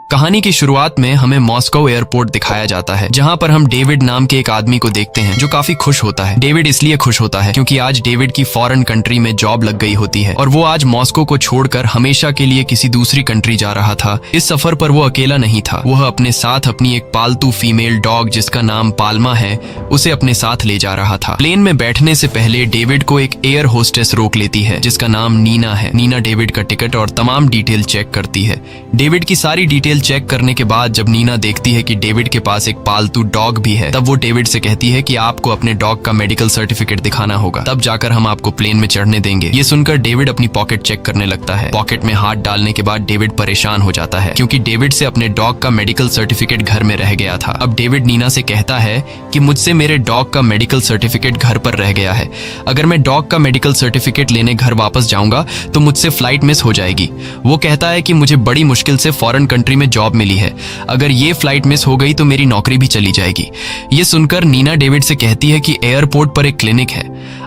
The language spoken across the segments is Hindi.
कहानी की शुरुआत में हमें मॉस्को एयरपोर्ट दिखाया जाता है, जहां पर हम डेविड नाम के एक आदमी को देखते हैं जो काफी खुश होता है। डेविड इसलिए खुश होता है क्योंकि आज डेविड की फॉरेन कंट्री में जॉब लग गई होती है और वो आज मॉस्को को छोड़कर हमेशा के लिए किसी दूसरी कंट्री जा रहा था। इस सफर पर वो अकेला नहीं था, वह अपने साथ अपनी एक पालतू फीमेल डॉग जिसका नाम पाल्मा है उसे अपने साथ ले जा रहा था। प्लेन में बैठने से पहले डेविड को एक एयर होस्टेस रोक लेती है जिसका नाम नीना है। नीना डेविड का टिकट और तमाम डिटेल चेक करती है। डेविड की सारी डिटेल चेक करने के बाद जब नीना देखती है कि डेविड के पास एक पालतू डॉग भी है, तब वो डेविड से कहती है कि आपको अपने डॉग का मेडिकल सर्टिफिकेट दिखाना होगा, तब जाकर हम आपको प्लेन में चढ़ने देंगे। ये सुनकर डेविड अपनी पॉकेट चेक करने लगता है। पॉकेट में हाथ डालने के बाद डेविड परेशान हो जाता है क्योंकि डेविड से अपने डॉग का मेडिकल सर्टिफिकेट घर में रह गया था। अब डेविड नीना से कहता है कि मुझसे मेरे डॉग का मेडिकल सर्टिफिकेट घर पर रह गया है। अगर मैं डॉग का मेडिकल सर्टिफिकेट लेने घर वापस जाऊंगा तो मुझसे फ्लाइट मिस हो जाएगी। वो कहता है कि मुझे बड़ी मुश्किल से फॉरेन कंट्री में जॉब मिली है, अगर ये फ्लाइट मिस हो गई तो मेरी नौकरी भी चली जाएगी। ये सुनकर नीना डेविड से कहती है कि एयरपोर्ट पर एक क्लिनिक है,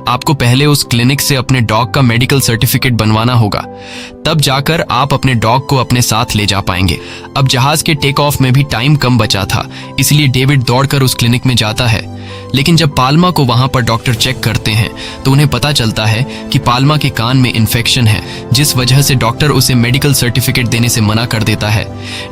आपको पहले उस क्लिनिक से अपने डॉग का मेडिकल सर्टिफिकेट बनवाना होगा, तब जाकर आप अपने डॉग को अपने साथ ले जा पाएंगे। अब जहाज के टेक ऑफ में भी टाइम कम बचा था, इसलिए डेविड दौड़कर उस क्लिनिक में जाता है। लेकिन जब पाल्मा को वहां पर डॉक्टर चेक करते हैं तो उन्हें पता चलता है कि पाल्मा के कान में इन्फेक्शन है, जिस वजह से डॉक्टर उसे मेडिकल सर्टिफिकेट देने से मना कर देता है।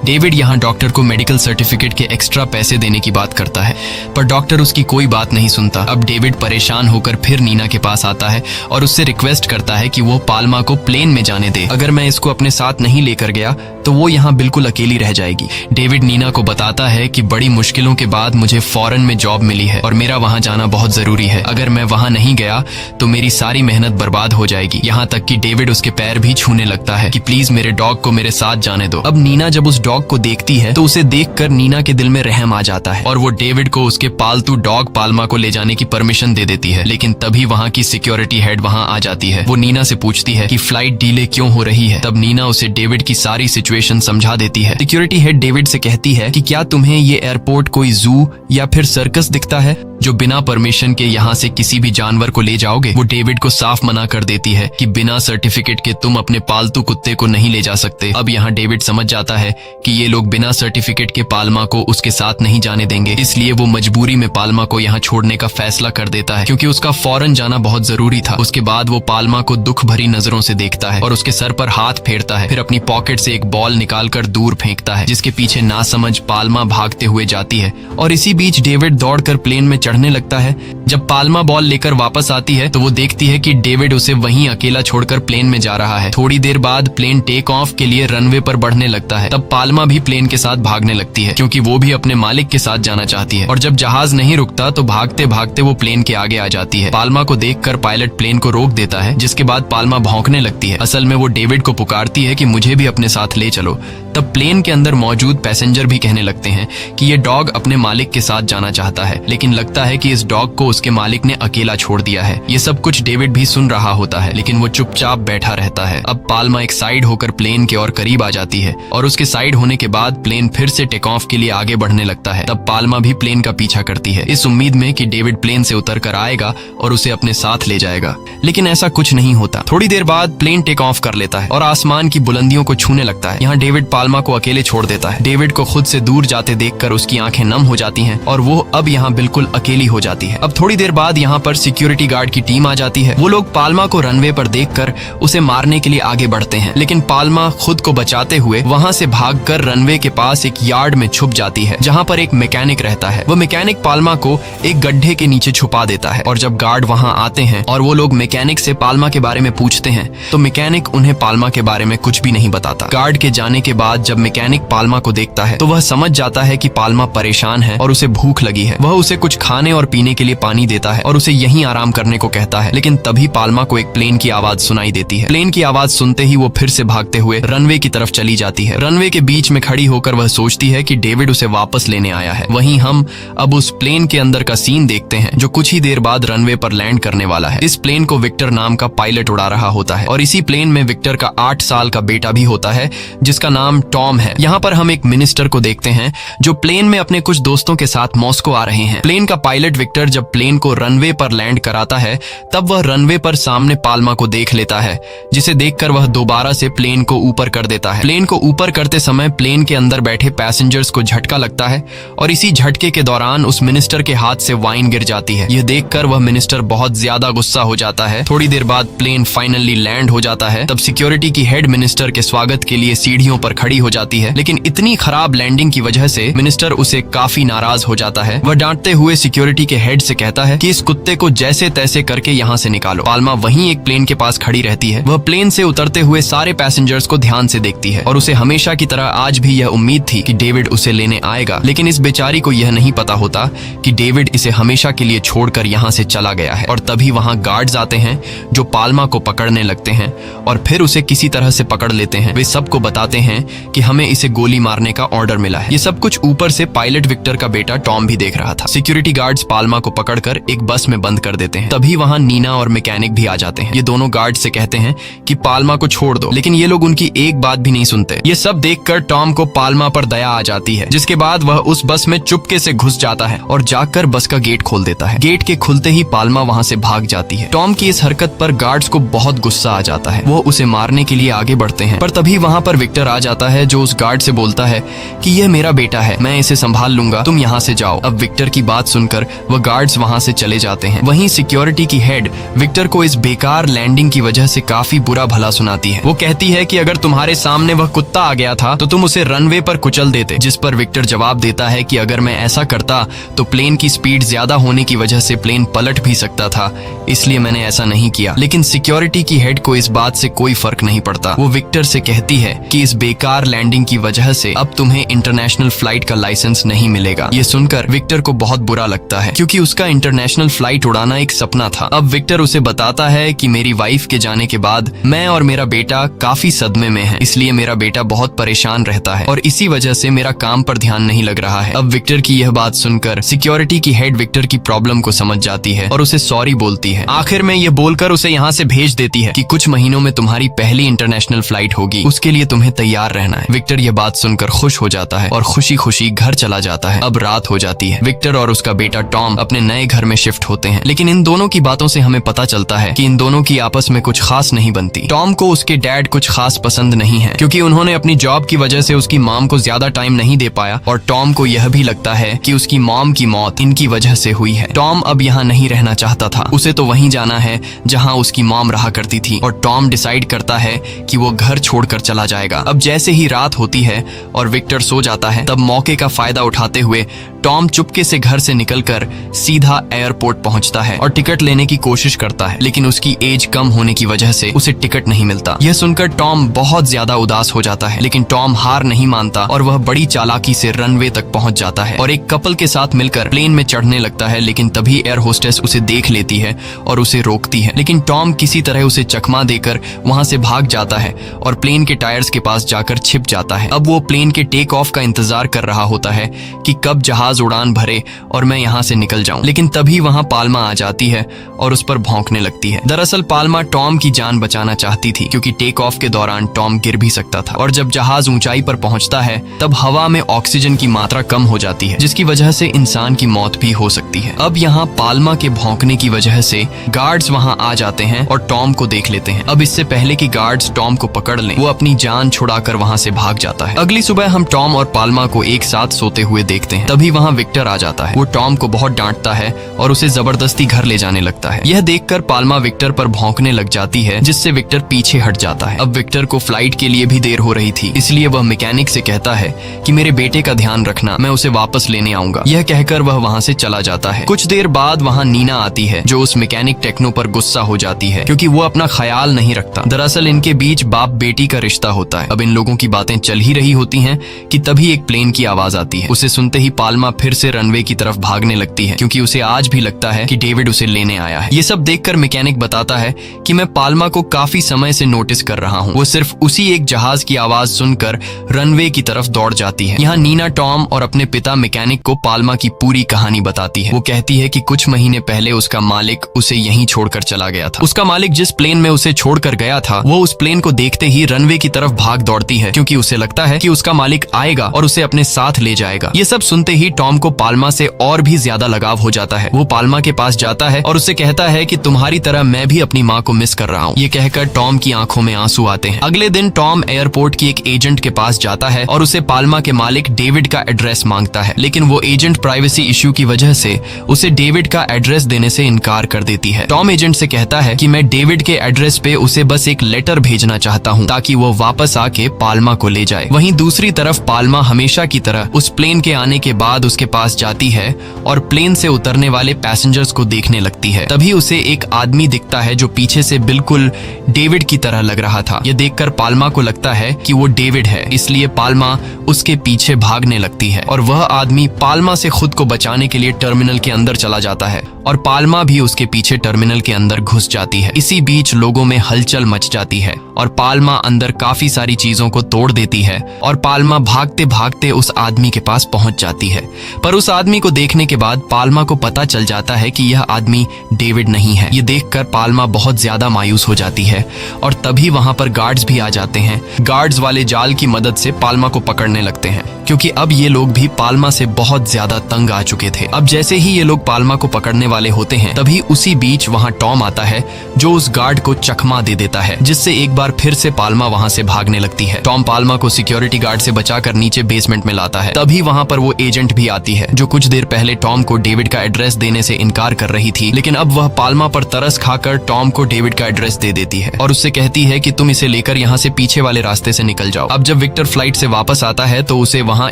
डेविड यहां डॉक्टर को मेडिकल सर्टिफिकेट के एक्स्ट्रा पैसे देने की बात करता है, पर डॉक्टर उसकी कोई बात नहीं सुनता। अब डेविड परेशान होकर फिर नीना के पास आता है और उससे रिक्वेस्ट करता है कि वो पाल्मा को प्लेन में जाने दे। अगर मैं इसको अपने साथ नहीं लेकर गया तो वो यहाँ बिल्कुल अकेली रह जाएगी। डेविड नीना को बताता है कि बड़ी मुश्किलों के बाद मुझे फॉरेन में जॉब मिली है और मेरा वहां जाना बहुत जरूरी है। अगर मैं वहां नहीं गया तो मेरी सारी मेहनत बर्बाद हो जाएगी। यहाँ तक कि डेविड उसके पैर भी छूने लगता है कि प्लीज मेरे डॉग को मेरे साथ जाने दो। अब नीना जब उस डॉग को देखती है तो उसे देखकर नीना के दिल में रहम आ जाता है और वो डेविड को उसके पालतू डॉग पाल्मा को ले जाने की परमिशन दे देती है। लेकिन तभी वहाँ की सिक्योरिटी हेड वहाँ आ जाती है। वो नीना से पूछती है कि फ्लाइट डिले क्यों हो रही है। तब नीना उसे डेविड की सारी सिचुएशन समझा देती है। सिक्योरिटी हेड डेविड से कहती है कि क्या तुम्हें ये एयरपोर्ट कोई जू या फिर सर्कस दिखता है जो बिना परमिशन के यहाँ से किसी भी जानवर को ले जाओगे। वो डेविड को साफ मना कर देती है कि बिना सर्टिफिकेट के तुम अपने पालतू कुत्ते को नहीं ले जा सकते। अब यहाँ डेविड समझ जाता है कि ये लोग बिना सर्टिफिकेट के पाल्मा को उसके साथ नहीं जाने देंगे, इसलिए वो मजबूरी में पाल्मा को यहाँ छोड़ने का फैसला कर देता है क्योंकि उसका फौरन जाना बहुत जरूरी था। उसके बाद वो पाल्मा को दुख भरी नजरों से देखता है और उसके सर पर हाथ फेरता है, फिर अपनी पॉकेट से एक बॉल निकालकर दूर फेंकता है, जिसके पीछे नासमझ पाल्मा भागते हुए जाती है। और इसी बीच डेविड दौड़कर प्लेन में चढ़ने लगता है। जब पाल्मा बॉल लेकर वापस आती है तो वो देखती है कि डेविड उसे वहीं अकेला छोड़कर प्लेन में जा रहा है। थोड़ी देर बाद प्लेन टेक ऑफ के लिए रनवे पर बढ़ने लगता है। तब पाल्मा भी प्लेन के साथ भागने लगती है क्योंकि वो भी अपने मालिक के साथ जाना चाहती है। और जब जहाज नहीं रुकता तो भागते भागते वो प्लेन के आगे आ जाती है। पाल्मा को देखकर पायलट प्लेन को रोक देता है, जिसके बाद पाल्मा भौंकने लगती है। असल में वो डेविड को पुकारती है कि मुझे भी अपने साथ ले चलो। तब प्लेन के अंदर मौजूद पैसेंजर भी कहने लगते हैं कि ये डॉग अपने मालिक के साथ जाना चाहता है, लेकिन लगता है कि इस डॉग को उसके मालिक ने अकेला छोड़ दिया है। ये सब कुछ डेविड भी सुन रहा होता है, लेकिन वो चुपचाप बैठा रहता है। अब पाल्मा एक साइड होकर प्लेन के और करीब आ जाती है और उसके साइड होने के बाद प्लेन फिर से टेक ऑफ के लिए आगे बढ़ने लगता है। तब पाल्मा भी प्लेन का पीछा करती है, इस उम्मीद में कि डेविड प्लेन से उतर कर आएगा और उसे अपने साथ ले जाएगा, लेकिन ऐसा कुछ नहीं होता। थोड़ी देर बाद प्लेन टेक ऑफ कर लेता है और आसमान की बुलंदियों को छूने लगता है। यहाँ डेविड पाल्मा को अकेले छोड़ देता है। डेविड को खुद से दूर जाते देखकर उसकी आंखें नम हो जाती हैं और वो अब यहाँ बिल्कुल अकेली हो जाती है। अब थोड़ी देर बाद यहाँ पर सिक्योरिटी गार्ड की टीम आ जाती है। वो लोग पाल्मा को रनवे पर देखकर उसे मारने के लिए आगे बढ़ते हैं, लेकिन पाल्मा खुद को बचाते हुए वहाँ से भागकर रनवे के पास एक यार्ड में छुप जाती है जहाँ पर एक मैकेनिक रहता है। वो मैकेनिक पाल्मा को एक गड्ढे के नीचे छुपा देता है और जब गार्ड वहाँ आते हैं और वो लोग मैकेनिक से पाल्मा के बारे में पूछते हैं तो मैकेनिक उन्हें पाल्मा के बारे में कुछ भी नहीं बताता। गार्ड के जाने के बाद जब मैकेनिक पाल्मा को देखता है तो वह समझ जाता है कि पाल्मा परेशान है और उसे भूख लगी है। वह उसे कुछ खाने और पीने के लिए पानी देता है और उसे यहीं आराम करने को कहता है। लेकिन तभी पाल्मा को एक प्लेन की आवाज सुनाई देती है। प्लेन की आवाज सुनते ही वो फिर से भागते हुए रनवे की तरफ चली जाती है। रनवे के बीच में खड़ी होकर वह सोचती है कि डेविड उसे वापस लेने आया है। वहीं हम अब उस प्लेन के अंदर का सीन देखते हैं जो कुछ ही देर बाद रनवे पर लैंड करने वाला है। इस प्लेन को विक्टर नाम का पायलट उड़ा रहा होता है और इसी प्लेन में विक्टर का 8 साल का बेटा भी होता है जिसका नाम नाम टॉम है। यहाँ पर हम एक मिनिस्टर को देखते हैं जो प्लेन में अपने कुछ दोस्तों के साथ मॉस्को आ रहे हैं। प्लेन का पायलट विक्टर जब प्लेन को रनवे पर लैंड कराता है तब वह रनवे पर सामने पाल्मा को देख लेता है, जिसे देखकर वह दोबारा से प्लेन को ऊपर कर देता है। प्लेन को ऊपर करते समय प्लेन के अंदर बैठे पैसेंजर्स को झटका लगता है और इसी झटके के दौरान उस मिनिस्टर के हाथ से वाइन गिर जाती है। यह देखकर वह मिनिस्टर बहुत ज्यादा गुस्सा हो जाता है। थोड़ी देर बाद प्लेन फाइनली लैंड हो जाता है। तब सिक्योरिटी की हेड मिनिस्टर के स्वागत के लिए सीढ़ियों पर खड़ी हो जाती है, लेकिन इतनी खराब लैंडिंग की वजह से मिनिस्टर उसे काफी नाराज हो जाता है। वह डांटते हुए सिक्योरिटी के हेड से कहता है कि इस कुत्ते को जैसे तैसे करके यहाँ से निकालो। पाल्मा वहीं एक प्लेन के पास खड़ी रहती है। वह प्लेन से उतरते हुए सारे पैसेंजर्स को ध्यान से देखती है और उसे हमेशा की तरह आज भी यह उम्मीद थी कि डेविड उसे लेने आएगा, लेकिन इस बेचारी को यह नहीं पता होता कि डेविड इसे हमेशा के लिए छोड़कर यहाँ से चला गया है। और तभी वहाँ गार्ड्स आते हैं जो पाल्मा को पकड़ने लगते हैं और फिर उसे किसी तरह से पकड़ लेते हैं। वे सबको बताते हैं कि हमें इसे गोली मारने का ऑर्डर मिला है। ये सब कुछ ऊपर से पायलट विक्टर का बेटा टॉम भी देख रहा था। सिक्योरिटी गार्ड्स पाल्मा को पकड़कर एक बस में बंद कर देते हैं। तभी वहाँ नीना और मैकेनिक भी आ जाते हैं। ये दोनों गार्ड से कहते हैं कि पाल्मा को छोड़ दो, लेकिन ये लोग उनकी एक बात भी नहीं सुनते। ये सब देखकर टॉम को पाल्मा पर दया आ जाती है, जिसके बाद वह उस बस में चुपके से घुस जाता है और जाकर बस का गेट खोल देता है। गेट के खुलते ही पाल्मा वहाँ से भाग जाती है। टॉम की इस हरकत पर गार्ड्स को बहुत गुस्सा आ जाता है। वो उसे मारने के लिए आगे बढ़ते हैं, पर तभी वहाँ पर विक्टर आ जाता है जो उस गार्ड से बोलता है कि यह मेरा बेटा है, मैं इसे संभाल लूंगा, तुम यहाँ से जाओ। अब विक्टर की बात सुनकर वह गार्ड्स वहाँ से चले जाते हैं। वहीं सिक्योरिटी की हेड विक्टर को इस बेकार लैंडिंग की वजह से काफी बुरा भला सुनाती है। वो कहती है कि अगर तुम्हारे सामने वह कुत्ता आ गया था तो तुम उसे रनवे पर कुचल देते, जिस पर विक्टर जवाब देता है कि अगर मैं ऐसा करता तो प्लेन की स्पीड ज्यादा होने की वजह से प्लेन पलट भी सकता था, इसलिए मैंने ऐसा नहीं किया। लेकिन सिक्योरिटी की हेड को इस बात से कोई फर्क नहीं पड़ता। वो विक्टर से कहती है कि इस बेकार लैंडिंग की वजह से अब तुम्हें इंटरनेशनल फ्लाइट का लाइसेंस नहीं मिलेगा। ये सुनकर विक्टर को बहुत बुरा लगता है, क्योंकि उसका इंटरनेशनल फ्लाइट उड़ाना एक सपना था। अब विक्टर उसे बताता है कि मेरी वाइफ के जाने के बाद मैं और मेरा बेटा काफी सदमे में हैं, इसलिए मेरा बेटा बहुत परेशान रहता है और इसी वजह से मेरा काम पर ध्यान नहीं लग रहा है। अब विक्टर की यह बात सुनकर सिक्योरिटी की हेड विक्टर की प्रॉब्लम को समझ जाती है और उसे सॉरी बोलती है। आखिर में ये बोलकर उसे यहाँ से भेज देती है कि कुछ महीनों में तुम्हारी पहली इंटरनेशनल फ्लाइट होगी, उसके लिए तुम्हें तैयार रहना है। विक्टर यह बात सुनकर खुश हो जाता है और खुशी खुशी घर चला जाता है। अब रात हो जाती है। विक्टर और उसका बेटा टॉम अपने नए घर में शिफ्ट होते हैं, लेकिन इन दोनों की बातों से हमें पता चलता है कि इन दोनों की आपस में कुछ खास नहीं बनती। टॉम को उसके डैड कुछ खास पसंद नहीं है, क्योंकि उन्होंने अपनी जॉब की वजह से उसकी मॉम को ज्यादा टाइम नहीं दे पाया और टॉम को यह भी लगता है कि उसकी मॉम की मौत इनकी वजह से हुई है। टॉम अब यहाँ नहीं रहना चाहता था, उसे तो वहीं जाना है जहाँ उसकी मॉम रहा करती थी और टॉम डिसाइड करता है कि वो घर छोड़कर चला जाएगा। अब जैसे ही रात होती है और विक्टर सो जाता है, तब मौके का फायदा उठाते हुए टॉम चुपके से घर से निकलकर सीधा एयरपोर्ट पहुंचता है और टिकट लेने की कोशिश करता है, लेकिन उसकी एज कम होने की वजह से उसे टिकट नहीं मिलता। यह सुनकर टॉम बहुत ज्यादा उदास हो जाता है, लेकिन टॉम हार नहीं मानता और वह बड़ी चालाकी से रनवे तक पहुंच जाता है और एक कपल के साथ मिलकर प्लेन में चढ़ने लगता है। लेकिन तभी एयर होस्टेस उसे देख लेती है और उसे रोकती है, लेकिन टॉम किसी तरह उसे चकमा देकर वहां से भाग जाता है और प्लेन के टायर्स के पास जाकर छिप जाता है। अब वो प्लेन के टेक ऑफ का इंतजार कर रहा होता है कि कब जहाज उड़ान भरे और मैं यहाँ से निकल जाऊं, लेकिन तभी वहाँ पाल्मा आ जाती है और उस पर भौंकने लगती है। दरअसल पाल्मा टॉम की जान बचाना चाहती थी, क्योंकि टेक ऑफ के दौरान टॉम गिर भी सकता था और जब जहाज ऊंचाई पर पहुंचता है तब हवा में ऑक्सीजन की मात्रा कम हो जाती है, जिसकी वजह से इंसान की मौत भी हो सकती है। अब यहाँ पाल्मा के भौंकने की वजह से गार्ड्स वहाँ आ जाते हैं और टॉम को देख लेते हैं। अब इससे पहले कि गार्ड्स टॉम को पकड़ लें, वो अपनी जान छुड़ाकर वहाँ से भाग जाता है। अगली सुबह हम टॉम और पाल्मा को एक साथ सोते हुए देखते हैं। तभी वहाँ विक्टर आ जाता है। वो टॉम को बहुत डांटता है और उसे जबरदस्ती घर ले जाने लगता है। यह देखकर पाल्मा विक्टर पर भौंकने लग जाती है, जिससे विक्टर पीछे हट जाता है। अब विक्टर को फ्लाइट के लिए भी देर हो रही थी, इसलिए वह मैकेनिक से कहता है कि मेरे बेटे का ध्यान रखना, मैं उसे वापस लेने आऊंगा। यह कहकर वह वहाँ से चला जाता है। कुछ देर बाद वहाँ नीना आती है, जो उस मैकेनिक टेक्नो पर गुस्सा हो जाती है, क्योंकि वो अपना ख्याल नहीं रखता। दरअसल इनके बीच बाप बेटी का रिश्ता होता है। अब इन लोगों की बातें चल ही रही होती हैं कि तभी एक प्लेन की आवाज आती है। उसे सुनते ही पाल्मा पाल्मा फिर से रनवे की तरफ भागने लगती है क्योंकि उसे आज भी लगता है कि डेविड उसे लेने आया है। ये सब देखकर मैकेनिक बताता है कि मैं पाल्मा को काफी समय से नोटिस कर रहा हूँ। वो सिर्फ उसी एक जहाज की आवाज सुनकर रनवे की तरफ दौड़ जाती है। यहाँ नीना टॉम और अपने पिता मैकेनिक को पाल्मा की पूरी कहानी बताती है। वो कहती है कि कुछ महीने पहले उसका मालिक उसे यहीं छोड़कर चला गया था। उसका मालिक जिस प्लेन में उसे छोड़कर गया था वो उस प्लेन को देखते ही रनवे की तरफ भाग दौड़ती है क्योंकि उसे लगता है कि उसका मालिक आएगा और उसे अपने साथ ले जाएगा। ये सब सुनते ही टॉम को पाल्मा से और भी ज्यादा लगाव हो जाता है। वो पाल्मा के पास जाता है और उससे कहता है कि तुम्हारी तरह मैं भी अपनी माँ को मिस कर रहा हूँ। ये कहकर टॉम की आंखों में आंसू आते हैं। अगले दिन टॉम एयरपोर्ट की एक एजेंट के पास जाता है और उसे पाल्मा के मालिक डेविड का एड्रेस मांगता है, लेकिन वो एजेंट प्राइवेसी इश्यू की वजह से उसे डेविड का एड्रेस देने से इनकार कर देती है। टॉम एजेंट से कहता है कि मैं डेविड के एड्रेस पे उसे बस एक लेटर भेजना चाहता हूँ ताकि वो वापस आके पाल्मा को ले जाए। वहीं दूसरी तरफ पाल्मा हमेशा की तरह उस प्लेन के आने के बाद उसके पास जाती है और प्लेन से उतरने वाले पैसेंजर्स को देखने लगती है। तभी उसे एक आदमी दिखता है जो पीछे से बिल्कुल डेविड की तरह लग रहा था। यह देखकर पाल्मा को लगता है कि वो डेविड है, इसलिए पाल्मा उसके पीछे भागने लगती है और वह आदमी पाल्मा से खुद को बचाने के लिए टर्मिनल के अंदर चला जाता है और पाल्मा भी उसके पीछे टर्मिनल के अंदर घुस जाती है। इसी बीच लोगों में हलचल मच जाती है और पाल्मा अंदर काफी सारी चीजों को तोड़ देती है और पाल्मा भागते भागते उस आदमी के पास पहुंच जाती है। पर उस आदमी को देखने के बाद पाल्मा को पता चल जाता है कि यह आदमी डेविड नहीं है। ये देखकर पाल्मा बहुत ज्यादा मायूस हो जाती है और तभी वहां पर गार्ड्स भी आ जाते हैं। गार्ड्स वाले जाल की मदद से पाल्मा को पकड़ने लगते हैं क्योंकि अब ये लोग भी पाल्मा से बहुत ज्यादा तंग आ चुके थे। अब जैसे ही ये लोग पाल्मा को पकड़ने वाले होते हैं तभी उसी बीच वहां टॉम आता है जो उस गार्ड को चकमा दे देता है, जिससे एक बार फिर से पाल्मा वहां से भागने लगती है। टॉम पाल्मा को सिक्योरिटी गार्ड से बचाकर नीचे बेसमेंट में लाता है। तभी वहां पर वो एजेंट भी आती है जो कुछ देर पहले टॉम को डेविड का एड्रेस देने से इनकार कर रही थी, लेकिन अब वह पाल्मा पर तरस खाकर टॉम को डेविड का एड्रेस दे देती है और उससे कहती है कि तुम इसे लेकर यहाँ से पीछे वाले रास्ते से निकल जाओ। अब जब विक्टर फ्लाइट से वापस आता है तो उसे वहाँ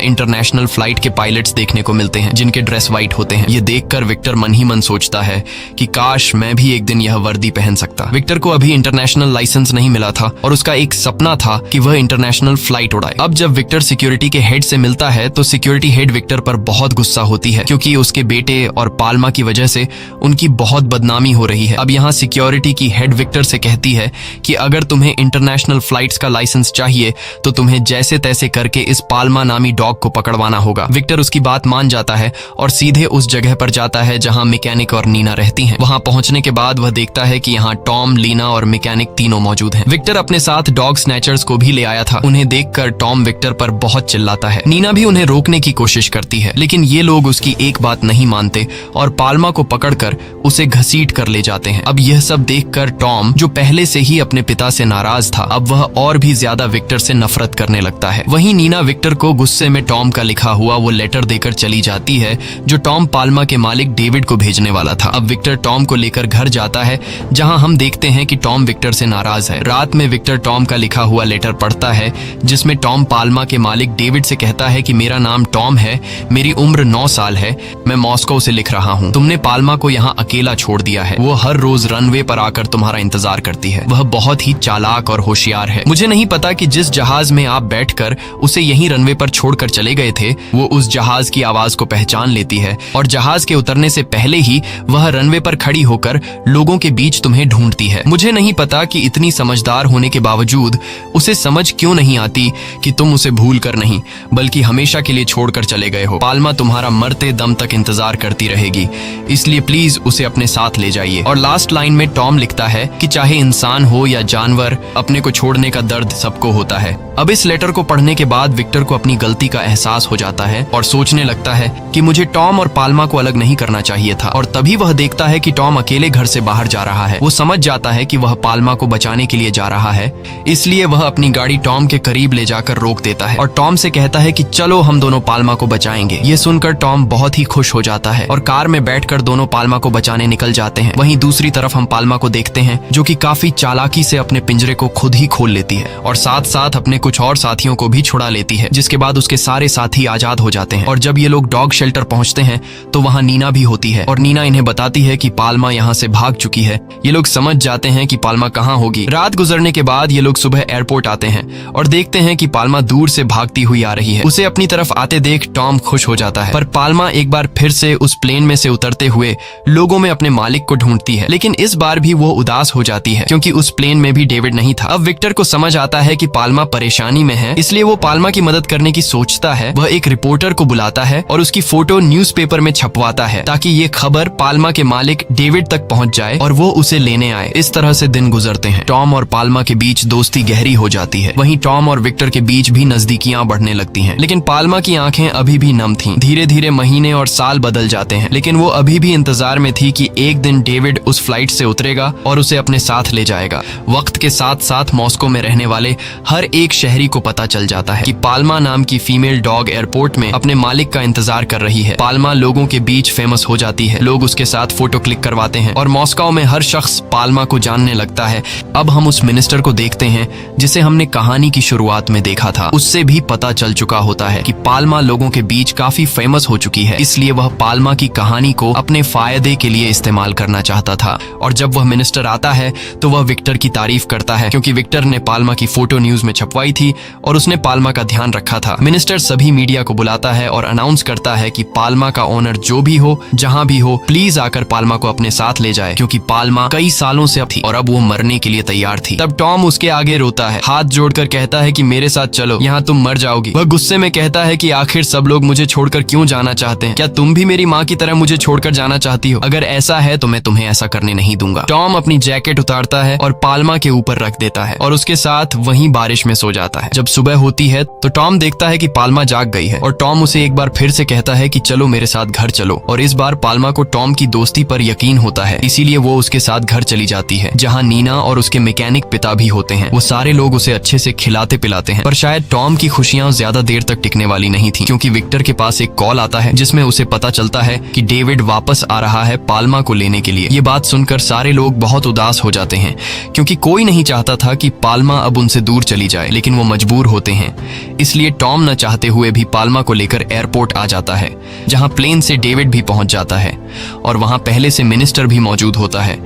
इंटरनेशनल फ्लाइट के पायलट्स देखने को मिलते हैं जिनके ड्रेस व्हाइट होते हैं। ये देखकर विक्टर मन ही मन सोचता है कि काश मैं भी एक दिन यह वर्दी पहन सकता। विक्टर को अभी इंटरनेशनल लाइसेंस नहीं मिला था और उसका एक सपना था कि वह इंटरनेशनल फ्लाइट उड़ाए। अब जब विक्टर सिक्योरिटी के हेड से मिलता है तो सिक्योरिटी हेड विक्टर पर बहुत गुस्सा होती है क्योंकि उसके बेटे और पाल्मा की वजह से उनकी बहुत बदनामी हो रही है। अब यहाँ सिक्योरिटी की हेड विक्टर से कहती है कि अगर तुम्हें इंटरनेशनल फ्लाइट्स का लाइसेंस चाहिए तो तुम्हें जैसे तैसे करके इस पाल्मा नामी डॉग को पकड़वाना होगा। विक्टर उसकी बात मान जाता है और सीधे उस जगह पर जाता है जहाँ मैकेनिक और नीना रहती हैं। वहां पहुंचने के बाद वह देखता है कि यहाँ टॉम, लीना और मैकेनिक तीनों मौजूद हैं। विक्टर अपने साथ डॉग स्नैचर्स को भी ले आया था। उन्हें देखकर टॉम विक्टर पर बहुत चिल्लाता है। नीना भी उन्हें रोकने की कोशिश करती है लेकिन ये लोग उसकी एक बात नहीं मानते और पाल्मा को पकड़कर उसे घसीट कर ले जाते हैं। अब यह सब देखकर टॉम, जो पहले से ही अपने पिता से नाराज था, अब वह और भी ज्यादा विक्टर से नफरत करने लगता है। वहीं नीना विक्टर को गुस्से में टॉम का लिखा हुआ वो लेटर देकर चली जाती है जो टॉम पाल्मा के मालिक डेविड को भेजने वाला था। अब विक्टर टॉम को लेकर घर जाता है जहां हम देखते हैं कि टॉम विक्टर से नाराज है। रात में विक्टर टॉम का लिखा हुआ लेटर पढ़ता है जिसमें टॉम पाल्मा के मालिक डेविड से कहता है कि मेरा नाम टॉम है, मेरी उम्र 9 साल है, मैं मॉस्को से लिख रहा हूँ। तुमने पाल्मा को यहाँ अकेला छोड़ दिया है। वो हर रोज रनवे पर आकर तुम्हारा इंतजार करती है। वह बहुत ही चालाक और होशियार है। मुझे नहीं पता कि जिस जहाज में आप बैठकर उसे यहीं रनवे पर छोड़कर चले गए थे वो उस जहाज की आवाज को पहचान लेती है और जहाज के उतरने से पहले ही वह रनवे पर खड़ी होकर लोगों के बीच तुम्हें ढूंढती है। मुझे नहीं पता कि इतनी समझदार होने के बावजूद उसे समझ क्यों नहीं आती कि तुम उसे भूल कर नहीं बल्कि हमेशा के लिए छोड़कर चले गए हो। पाल्मा तुम्हारा मरते दम तक इंतजार करती रहेगी, इसलिए प्लीज उसे अपने साथ ले जाइए। और लास्ट लाइन में टॉम लिखता है कि चाहे इंसान हो या जानवर, अपने को छोड़ने का दर्द सबको होता है। अब इस लेटर को पढ़ने के बाद विक्टर को अपनी गलती का एहसास हो जाता है और सोचने लगता है कि मुझे टॉम और पाल्मा को अलग नहीं करना चाहिए था। और तभी वह देखता है कि टॉम अकेले घर से बाहर जा रहा है। वो समझ जाता है कि वह पाल्मा को बचाने के लिए जा रहा है, इसलिए वह अपनी गाड़ी टॉम के करीब ले जाकर रोक देता है और टॉम से कहता है कि चलो हम दोनों पाल्मा को बचाएंगे। ये सुनकर टॉम बहुत ही खुश हो जाता है और कार में बैठकर दोनों पाल्मा को बचाने निकल जाते हैं। वहीं दूसरी तरफ हम पाल्मा को देखते हैं जो कि काफी चालाकी से अपने पिंजरे को खुद ही खोल लेती है और साथ साथ अपने कुछ और साथियों को भी छुड़ा लेती है, जिसके बाद उसके सारे साथी आजाद हो जाते हैं। और जब ये लोग डॉग शेल्टर पहुंचते हैं तो वहां नीना भी होती है और नीना नीना इन्हें बताती है कि पाल्मा यहाँ से भाग चुकी है। ये लोग समझ जाते हैं कि पाल्मा कहाँ होगी। रात गुजरने के बाद ये लोग सुबह एयरपोर्ट आते हैं और देखते हैं कि पाल्मा दूर से भागती हुई आ रही है। उसे अपनी तरफ आते देख टॉम खुश हो जाता है, पर पाल्मा एक बार फिर से उस प्लेन में से उतरते हुए लोगों में अपने मालिक को ढूंढती है। लेकिन इस बार भी वो उदास हो जाती है क्योंकि उस प्लेन में भी डेविड नहीं था। अब विक्टर को समझ आता है कि पाल्मा परेशानी में है, इसलिए वो पाल्मा की मदद करने की सोचता है। वह एक रिपोर्टर को बुलाता है और उसकी फोटो न्यूज़पेपर में छपवाता है ताकि ये खबर पाल्मा के मालिक डेविड तक पहुंच जाए और वो उसे लेने आए। इस तरह से दिन गुजरते हैं। टॉम और पाल्मा के बीच दोस्ती गहरी हो जाती है। वहीं टॉम और विक्टर के बीच भी नजदीकियां बढ़ने लगती हैं। लेकिन पाल्मा की आंखें अभी भी नम थीं। धीरे धीरे महीने और साल बदल जाते हैं, लेकिन वो अभी भी इंतजार में थी कि एक दिन डेविड उस फ्लाइट से उतरेगा और उसे अपने साथ ले जाएगा। वक्त के साथ साथ मॉस्को में रहने वाले हर एक शहरी को पता चल जाता है कि पाल्मा नाम की फीमेल डॉग एयरपोर्ट में अपने मालिक का इंतजार कर रही है। पाल्मा लोगों के बीच फेमस हो जाती है। लोग उसके साथ फोटो क्लिक करवाते हैं और मॉस्को में हर शख्स पाल्मा को जानने लगता है। अब हम उस मिनिस्टर को देखते हैं जिसे हमने कहानी की शुरुआत में देखा था। उससे भी पता चल चुका होता है कि पाल्मा लोगों के बीच काफी फेमस हो चुकी है, इसलिए वह पाल्मा की कहानी को अपने फायदे के लिए इस्तेमाल करना चाहता था। और जब वह मिनिस्टर आता है तो वह विक्टर की तारीफ करता है क्योंकि विक्टर ने पाल्मा की फोटो न्यूज में छपवाई थी और उसने पाल्मा का ध्यान रखा था। मिनिस्टर सभी मीडिया को बुलाता है और अनाउंस करता है कि पाल्मा का ओनर जो भी हो, जहां भी हो, प्लीज आकर पाल्मा को अपने साथ ले जाए क्योंकि पाल्मा कई सालों से थी और अब वो मरने के लिए तैयार थी। तब टॉम उसके आगे रोता है, हाथ जोड़कर कहता है कि मेरे साथ चलो, यहाँ तुम मर जाओगी। वह गुस्से में कहता है कि आखिर सब लोग मुझे छोड़कर क्यों जाना चाहते हैं? क्या तुम भी मेरी माँ की तरह मुझे छोड़कर जाना चाहती हो? अगर ऐसा है तो मैं तुम्हें ऐसा करने नहीं दूंगा। टॉम अपनी जैकेट उतारता है और पाल्मा के ऊपर रख देता है और उसके साथ वहीं बारिश में सो जाता है। जब सुबह होती है तो टॉम देखता है कि पाल्मा जाग गई है और टॉम उसे एक बार फिर से कहता है कि चलो मेरे साथ घर चलो। और इस बार पाल्मा को टॉम की दोस्ती पर यकीन होता है, इसीलिए वो उसके साथ घर चली जाती है जहाँ नीना और उसके मैकेनिक पिता भी होते हैं। वो सारे लोग उसे अच्छे से खिलाते पिलाते हैं। पर शायद टॉम की खुशियां ज्यादा देर तक टिकने वाली नहीं थी क्योंकि विक्टर के पास एक कॉल आता है जिसमें उसे पता चलता है कि डेविड वापस आ रहा है पाल्मा को लेने के लिए। ये बात सुनकर सारे लोग बहुत उदास हो जाते हैं क्योंकि कोई नहीं चाहता था कि पाल्मा अब उनसे दूर चली जाए, लेकिन वो मजबूर होते हैं। इसलिए टॉम न चाहते हुए भी पाल्मा को लेकर एयरपोर्ट आ जाता है जहां प्लेन से डेविड भी पहुंच जाता है और वहां पहले से मिनिस्टर भी मौजूद होता है।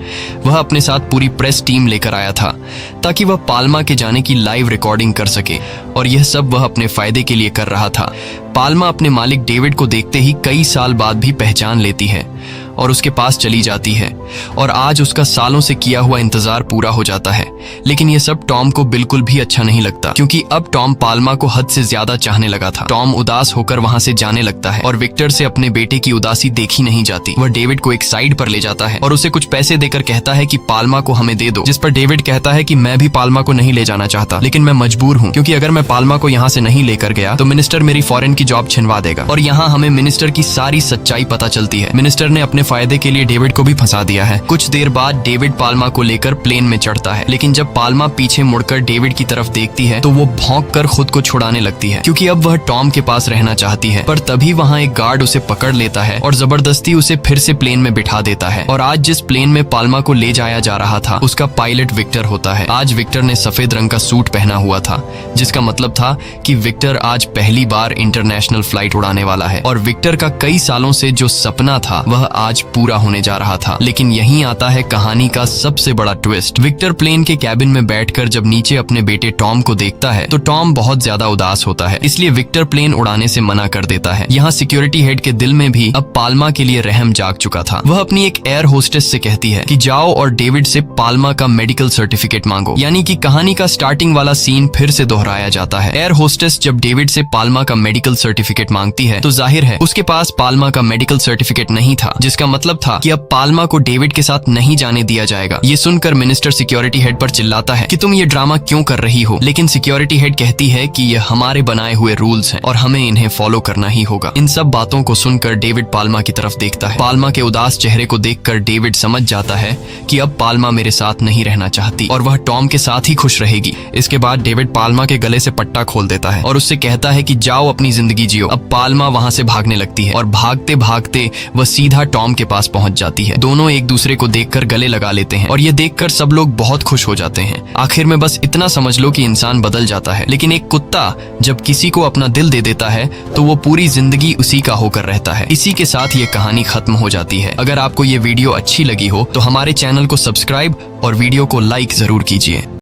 वह अपने साथ पूरी प्रेस टीम लेकर आया था ताकि वह पाल्मा के जाने की लाइव रिकॉर्डिंग कर सके और यह सब वह अपने फायदे के लिए कर रहा था। पाल्मा अपने मालिक डेविड को देखते ही कई साल बाद भी पहचान लेती है और उसके पास चली जाती है और आज उसका सालों से किया हुआ इंतजार पूरा हो जाता है। लेकिन ये सब टॉम को बिल्कुल भी अच्छा नहीं लगता क्योंकि अब टॉम पाल्मा को हद से ज्यादा चाहने लगा था। टॉम उदास होकर वहां से जाने लगता है और विक्टर से अपने बेटे की उदासी देखी नहीं जाती। वह डेविड को एक साइड पर ले जाता है और उसे कुछ पैसे देकर कहता है कि पाल्मा को हमें दे दो, जिस पर डेविड कहता है कि मैं भी पाल्मा को नहीं ले जाना चाहता, लेकिन मैं मजबूर हूँ क्योंकि अगर मैं पाल्मा को यहाँ से नहीं लेकर गया तो मिनिस्टर मेरी फॉरेन की जॉब छिनवा देगा। और यहाँ हमें मिनिस्टर की सारी सच्चाई पता चलती है। मिनिस्टर ने अपने फायदे के लिए डेविड को भी फंसा दिया है। कुछ देर बाद डेविड पाल्मा को लेकर प्लेन में चढ़ता है, लेकिन जब पाल्मा पीछे मुड़कर डेविड की तरफ देखती है तो वो भौंककर खुद को छुड़ाने लगती है क्योंकि अब वह टॉम के पास रहना चाहती है। पर तभी वहाँ एक गार्ड उसे पकड़ लेता है और जबरदस्ती उसे फिर से प्लेन में बिठा देता है। और आज जिस प्लेन में पाल्मा को ले जाया जा रहा था उसका पायलट विक्टर होता है। आज विक्टर ने सफेद रंग का सूट पहना हुआ था जिसका मतलब था कि विक्टर आज पहली बार इंटरनेशनल फ्लाइट उड़ाने वाला है और विक्टर का कई सालों से जो सपना था वह आज पूरा होने जा रहा था। लेकिन यहीं आता है कहानी का सबसे बड़ा ट्विस्ट। विक्टर प्लेन के कैबिन में बैठकर जब नीचे अपने बेटे टॉम को देखता है तो टॉम बहुत ज्यादा उदास होता है, इसलिए विक्टर प्लेन उड़ाने से मना कर देता है। यहाँ सिक्योरिटी हेड के दिल में भी अब पाल्मा के लिए रहम जाग चुका था। वह अपनी एक एयर होस्टेस से कहती है कि जाओ और डेविड से पाल्मा का मेडिकल सर्टिफिकेट मांगो। यानी कि कहानी का स्टार्टिंग वाला सीन फिर से दोहराया जाता है। एयर होस्टेस जब डेविड से पाल्मा का मेडिकल सर्टिफिकेट मांगती है तो जाहिर है उसके पास पाल्मा का मेडिकल सर्टिफिकेट नहीं था, जिसका मतलब था कि अब पाल्मा को डेविड के साथ नहीं जाने दिया जाएगा। ये सुनकर मिनिस्टर सिक्योरिटी हेड पर चिल्लाता है कि तुम ये ड्रामा क्यों कर रही हो, लेकिन सिक्योरिटी हेड कहती है कि ये हमारे बनाए हुए रूल्स हैं और हमें इन्हें फॉलो करना ही होगा। इन सब बातों को सुनकर डेविड पाल्मा की तरफ देखता है। पाल्मा के उदास चेहरे को देखकर डेविड समझ जाता है कि अब पाल्मा मेरे साथ नहीं रहना चाहती और वह टॉम के साथ ही खुश रहेगी। इसके बाद डेविड पाल्मा के गले से पट्टा खोल देता है और उससे कहता है कि जाओ अपनी जिंदगी जियो। अब पाल्मा वहां से भागने लगती है और भागते भागते वह सीधा टॉम टॉम के पास पहुंच जाती है। दोनों एक दूसरे को देखकर गले लगा लेते हैं और ये देखकर सब लोग बहुत खुश हो जाते हैं। आखिर में बस इतना समझ लो कि इंसान बदल जाता है, लेकिन एक कुत्ता जब किसी को अपना दिल दे देता है तो वो पूरी जिंदगी उसी का होकर रहता है। इसी के साथ ये कहानी खत्म हो जाती है। अगर आपको ये वीडियो अच्छी लगी हो तो हमारे चैनल को सब्सक्राइब और वीडियो को लाइक जरूर कीजिए।